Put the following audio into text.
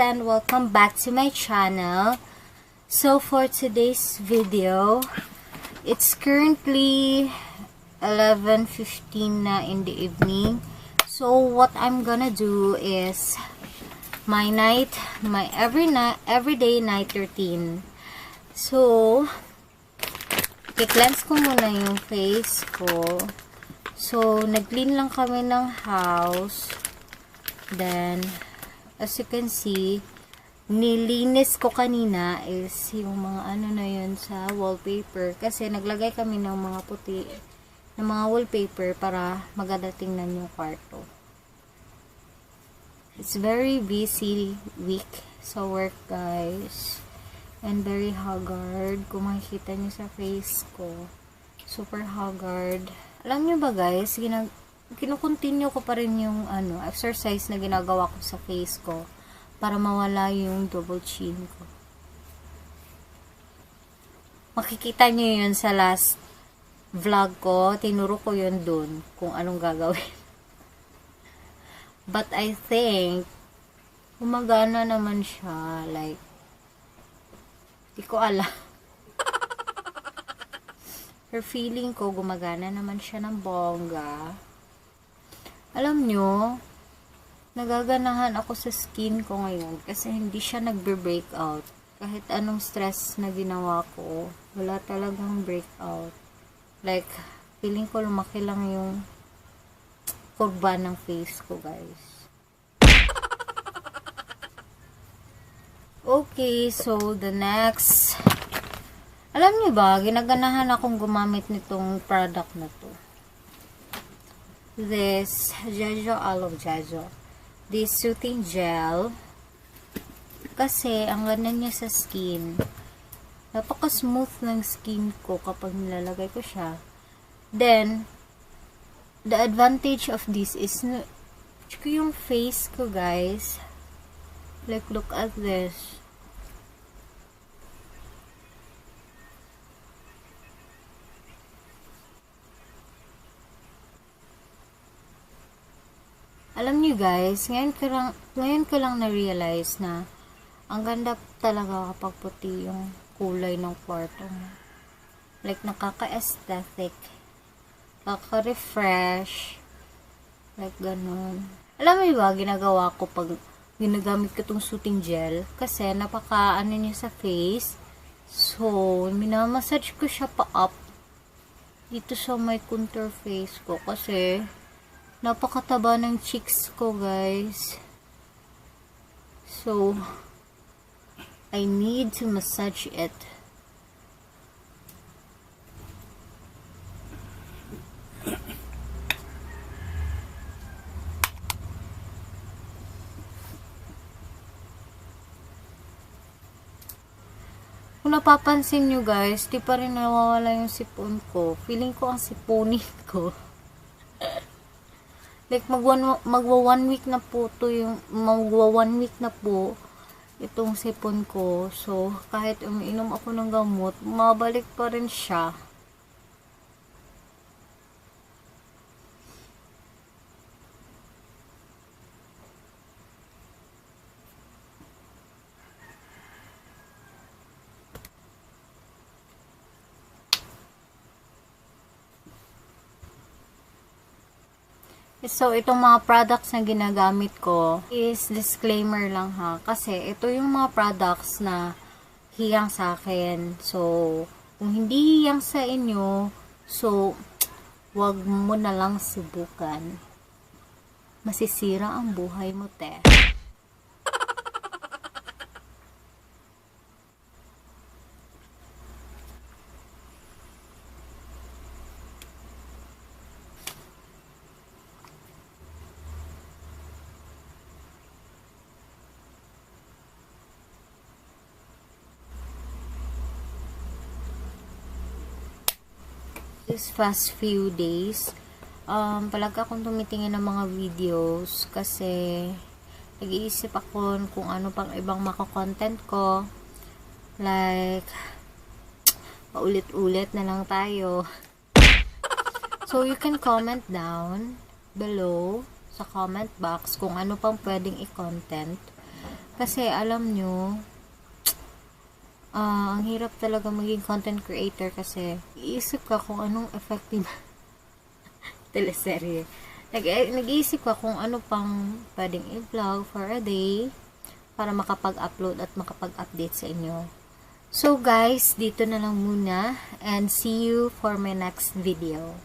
and welcome back to my channel. So for today's video, it's currently 11:15 na in the evening. So what I'm gonna do is my everyday night routine. So i-cleanse ko muna yung face ko. So nag-clean lang kami ng house. Then as you can see, nilinis ko kanina is yung mga ano na yun sa wallpaper. Kasi naglagay kami ng mga puti ng mga wallpaper para maganda tingnan yung kwarto. It's very busy week sa work, guys. And very haggard. Kung makikita nyo sa face ko. Super haggard. Alam nyo ba, guys, kinukontinue ko pa rin yung exercise na ginagawa ko sa face ko para mawala yung double chin ko. Makikita nyo yun sa last vlog ko. Tinuro ko yun dun kung anong gagawin. But I think gumagana naman siya. Like, di ko alam. Her feeling ko gumagana naman siya ng bongga. Alam nyo, nagaganahan ako sa skin ko ngayon kasi hindi siya nagbe-breakout. Kahit anong stress na ginawa ko, wala talagang breakout. Like, feeling ko lumaki lang yung kurba ng face ko, guys. Okay, so the next. Alam nyo ba, ginaganahan akong gumamit nitong product na to. This Jejo Aloe Jejo. This soothing gel. Kasi ang ganda niya sa skin. Napaka-smooth ng skin ko kapag nilalagay ko siya. Then, the advantage of this is yung face ko, guys. Like, look at this. Alam niyo, guys, ngayon ko lang na-realize na ang ganda talaga kapag puti yung kulay ng kwarto mo. Like, nakaka-aesthetic. Nakaka-refresh. Like, ganun. Alam mo ba, ginagawa ko pag ginagamit ko tong soothing gel. Kasi, napaka-ano niya sa face. So, minamassage ko siya pa up dito sa may contour face ko. Kasi, napakataba ng cheeks ko, guys. So, I need to massage it. Kung napapansin nyo, guys, di pa rin nawawala yung sipon ko. Feeling ko ang siponin ko. Like, magwa 1 week na po itong sipon ko. So, kahit umiinom ako ng gamot, mabalik pa rin siya. So, itong mga products na ginagamit ko is disclaimer lang ha. Kasi, ito yung mga products na hiyang sa akin. So, kung hindi hiyang sa inyo, so, wag mo na lang subukan. Masisira ang buhay mo, te. This past few days, palagi akong tumitingin ng mga videos kasi nag-iisip ako kung ano pang ibang mako-content ko. Like, paulit-ulit na lang tayo. So, you can comment down below sa comment box kung ano pang pwedeng i-content. Kasi alam nyo, ang hirap talaga maging content creator kasi iisip ka kung anong effective teleserye. Nag-iisip ka kung ano pang pwedeng i-vlog for a day para makapag-upload at makapag-update sa inyo. So guys, dito na lang muna and see you for my next video.